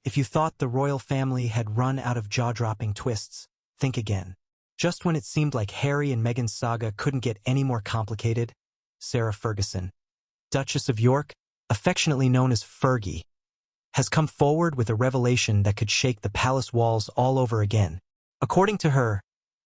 If you thought the royal family had run out of jaw-dropping twists, think again. Just when it seemed like Harry and Meghan's saga couldn't get any more complicated, Sarah Ferguson, Duchess of York, affectionately known as Fergie, has come forward with a revelation that could shake the palace walls all over again. According to her,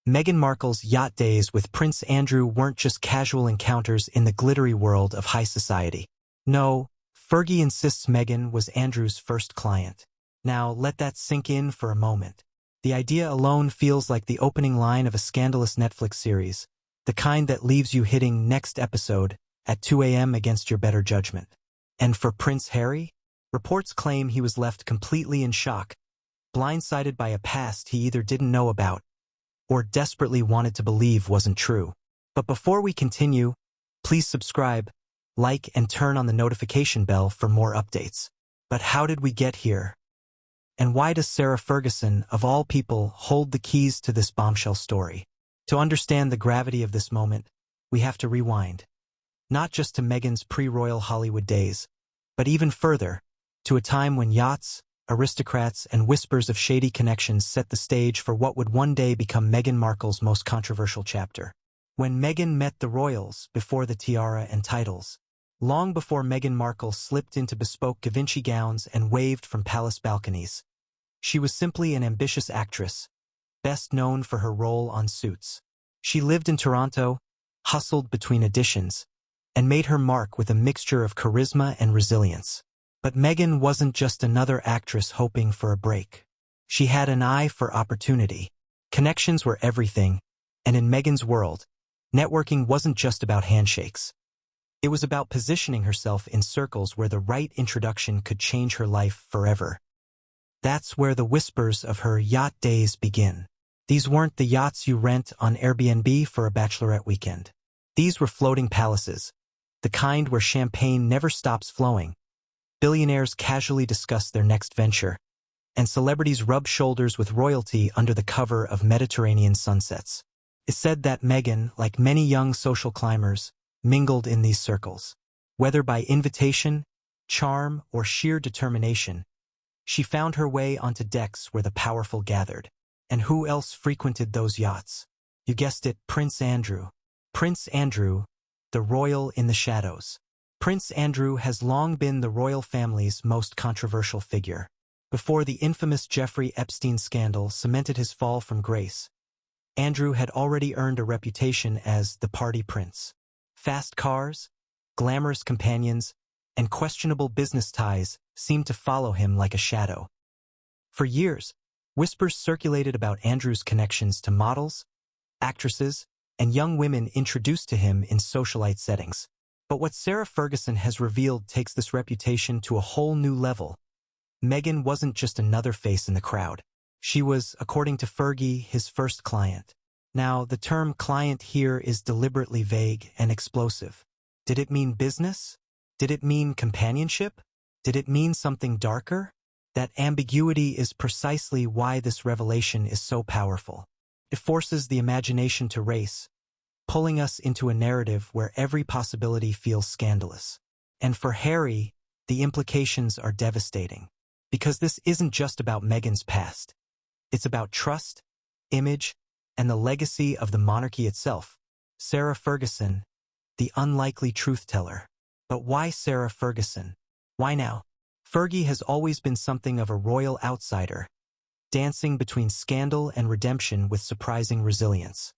Meghan Markle's yacht days with Prince Andrew weren't just casual encounters in the glittery world of high society. No, Fergie insists Meghan was Andrew's first client. Now, let that sink in for a moment. The idea alone feels like the opening line of a scandalous Netflix series, the kind that leaves you hitting next episode at 2 a.m. against your better judgment. And for Prince Harry, reports claim he was left completely in shock, blindsided by a past he either didn't know about or desperately wanted to believe wasn't true. But before we continue, please subscribe, like, and turn on the notification bell for more updates. But how did we get here? And why does Sarah Ferguson, of all people, hold the keys to this bombshell story? To understand the gravity of this moment, we have to rewind. Not just to Meghan's pre-royal Hollywood days, but even further, to a time when yachts, aristocrats, and whispers of shady connections set the stage for what would one day become Meghan Markle's most controversial chapter. When Meghan met the royals before the tiara and titles, long before Meghan Markle slipped into bespoke Givenchy gowns and waved from palace balconies, she was simply an ambitious actress, best known for her role on Suits. She lived in Toronto, hustled between auditions, and made her mark with a mixture of charisma and resilience. But Meghan wasn't just another actress hoping for a break. She had an eye for opportunity. Connections were everything, and in Meghan's world, networking wasn't just about handshakes. It was about positioning herself in circles where the right introduction could change her life forever. That's where the whispers of her yacht days begin. These weren't the yachts you rent on Airbnb for a bachelorette weekend. These were floating palaces, the kind where champagne never stops flowing. Billionaires casually discuss their next venture, and celebrities rub shoulders with royalty under the cover of Mediterranean sunsets. It's said that Meghan, like many young social climbers, mingled in these circles. Whether by invitation, charm, or sheer determination, she found her way onto decks where the powerful gathered. And who else frequented those yachts? You guessed it, Prince Andrew. Prince Andrew, the royal in the shadows. Prince Andrew has long been the royal family's most controversial figure. Before the infamous Jeffrey Epstein scandal cemented his fall from grace, Andrew had already earned a reputation as the party prince. Fast cars, glamorous companions, and questionable business ties seemed to follow him like a shadow. For years, whispers circulated about Andrew's connections to models, actresses, and young women introduced to him in socialite settings. But what Sarah Ferguson has revealed takes this reputation to a whole new level. Meghan wasn't just another face in the crowd. She was, according to Fergie, his first client. Now, the term client here is deliberately vague and explosive. Did it mean business? Did it mean companionship? Did it mean something darker? That ambiguity is precisely why this revelation is so powerful. It forces the imagination to race, pulling us into a narrative where every possibility feels scandalous. And for Harry, the implications are devastating. Because this isn't just about Meghan's past. It's about trust, image, and the legacy of the monarchy itself. Sarah Ferguson, the unlikely truth-teller. But why Sarah Ferguson? Why now? Fergie has always been something of a royal outsider, dancing between scandal and redemption with surprising resilience.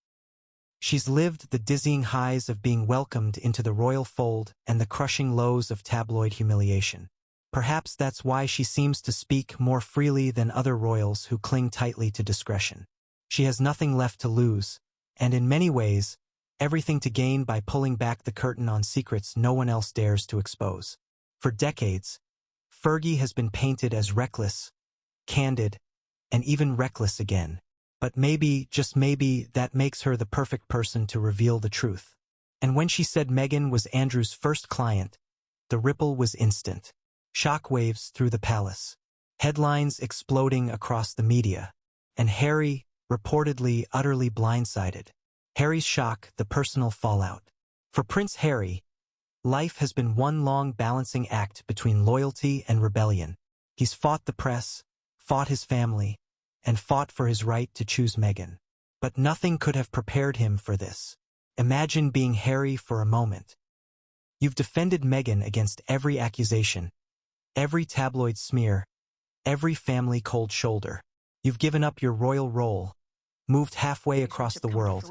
She's lived the dizzying highs of being welcomed into the royal fold and the crushing lows of tabloid humiliation. Perhaps that's why she seems to speak more freely than other royals who cling tightly to discretion. She has nothing left to lose, and in many ways, everything to gain by pulling back the curtain on secrets no one else dares to expose. For decades, Fergie has been painted as reckless, candid, and even reckless again. But maybe, just maybe, that makes her the perfect person to reveal the truth. And when she said Meghan was Andrew's first client, the ripple was instant. Shockwaves through the palace, headlines exploding across the media, and Harry, reportedly utterly blindsided. Harry's shock, the personal fallout. For Prince Harry, life has been one long balancing act between loyalty and rebellion. He's fought the press, fought his family, and fought for his right to choose Meghan. But nothing could have prepared him for this. Imagine being Harry for a moment. You've defended Meghan against every accusation, every tabloid smear, every family cold shoulder. You've given up your royal role, moved halfway across the world,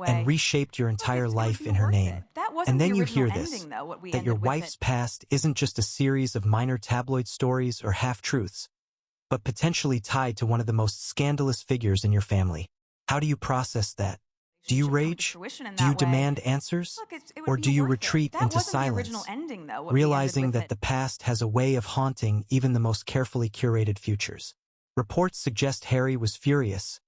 and reshaped your entire life in her name. And then you hear this, that your wife's past isn't just a series of minor tabloid stories or half-truths, but potentially tied to one of the most scandalous figures in your family. How do you process that? Do you rage? Do you demand answers? Or do you retreat into silence, realizing that the past has a way of haunting even the most carefully curated futures? Reports suggest Harry was furious,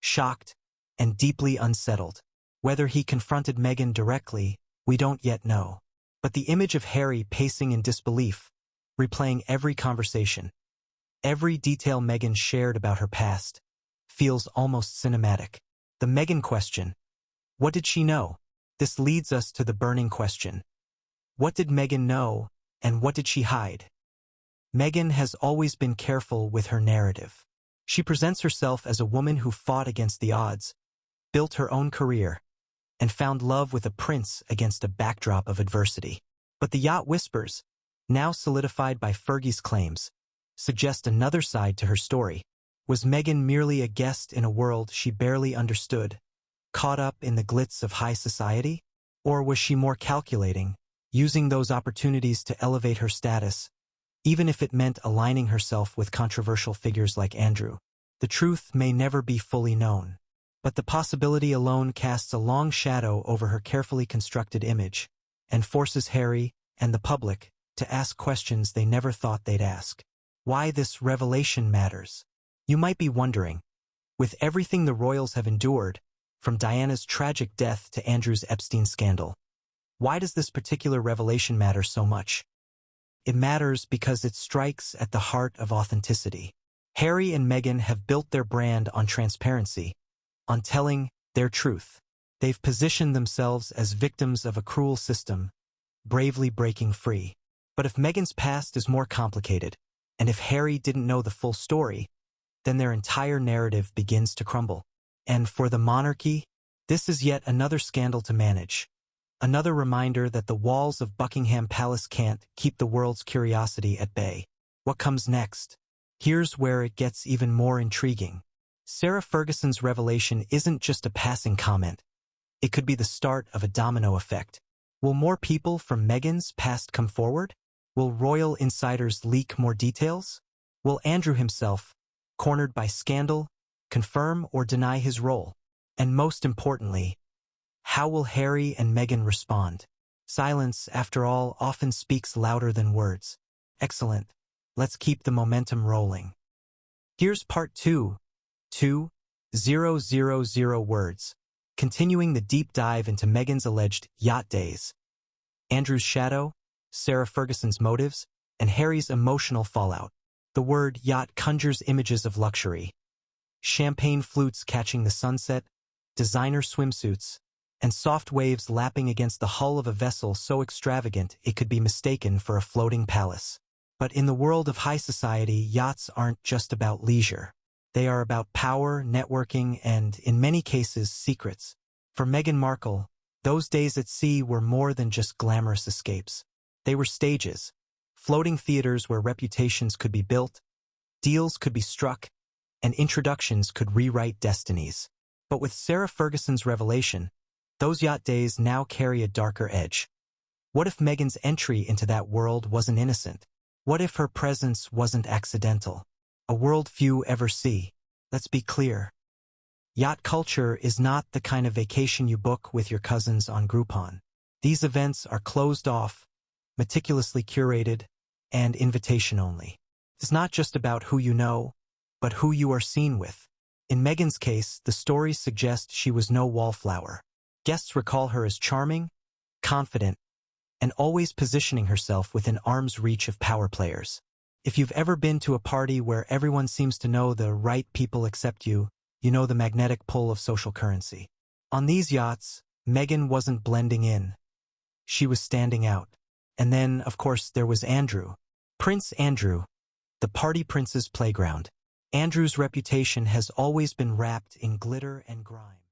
shocked, and deeply unsettled. Whether he confronted Meghan directly, we don't yet know. But the image of Harry pacing in disbelief, replaying every conversation, every detail Meghan shared about her past, feels almost cinematic. The Meghan question. What did she know? This leads us to the burning question. What did Meghan know, and what did she hide? Meghan has always been careful with her narrative. She presents herself as a woman who fought against the odds, built her own career, and found love with a prince against a backdrop of adversity. But the Yacht whispers, now solidified by Fergie's claims, suggest another side to her story. Was Meghan merely a guest in a world she barely understood, caught up in the glitz of high society? Or was she more calculating, using those opportunities to elevate her status, even if it meant aligning herself with controversial figures like Andrew? The truth may never be fully known, but the possibility alone casts a long shadow over her carefully constructed image, and forces Harry and the public to ask questions they never thought they'd ask. Why this revelation matters? You might be wondering, with everything the royals have endured, from Diana's tragic death to Andrew's Epstein scandal, why does this particular revelation matter so much? It matters because it strikes at the heart of authenticity. Harry and Meghan have built their brand on transparency, on telling their truth. They've positioned themselves as victims of a cruel system, bravely breaking free. But if Meghan's past is more complicated, and if Harry didn't know the full story, then their entire narrative begins to crumble. And for the monarchy, this is yet another scandal to manage. Another reminder that the walls of Buckingham Palace can't keep the world's curiosity at bay. What comes next? Here's where it gets even more intriguing. Sarah Ferguson's revelation isn't just a passing comment. It could be the start of a domino effect. Will more people from Meghan's past come forward? Will royal insiders leak more details? Will Andrew himself, cornered by scandal, confirm or deny his role? And most importantly, how will Harry and Meghan respond? Silence, after all, often speaks louder than words. Excellent. Let's keep the momentum rolling. Here's part 2. 2,000 words. Continuing the deep dive into Meghan's alleged yacht days. Andrew's shadow, Sarah Ferguson's motives, and Harry's emotional fallout. The word yacht conjures images of luxury. Champagne flutes catching the sunset, designer swimsuits, and soft waves lapping against the hull of a vessel so extravagant it could be mistaken for a floating palace. But in the world of high society, yachts aren't just about leisure. They are about power, networking, and, in many cases, secrets. For Meghan Markle, those days at sea were more than just glamorous escapes. They were stages, floating theaters where reputations could be built, deals could be struck, and introductions could rewrite destinies. But with Sarah Ferguson's revelation, those yacht days now carry a darker edge. What if Meghan's entry into that world wasn't innocent? What if her presence wasn't accidental? A world few ever see. Let's be clear. Yacht culture is not the kind of vacation you book with your cousins on Groupon. These events are closed off, meticulously curated, and invitation only. It's not just about who you know, but who you are seen with. In Meghan's case, the stories suggest she was no wallflower. Guests recall her as charming, confident, and always positioning herself within arm's reach of power players. If you've ever been to a party where everyone seems to know the right people except you, you know the magnetic pull of social currency. On these yachts, Meghan wasn't blending in. She was standing out. And then, of course, there was Andrew. Prince Andrew, the party prince's playground. Andrew's reputation has always been wrapped in glitter and grime.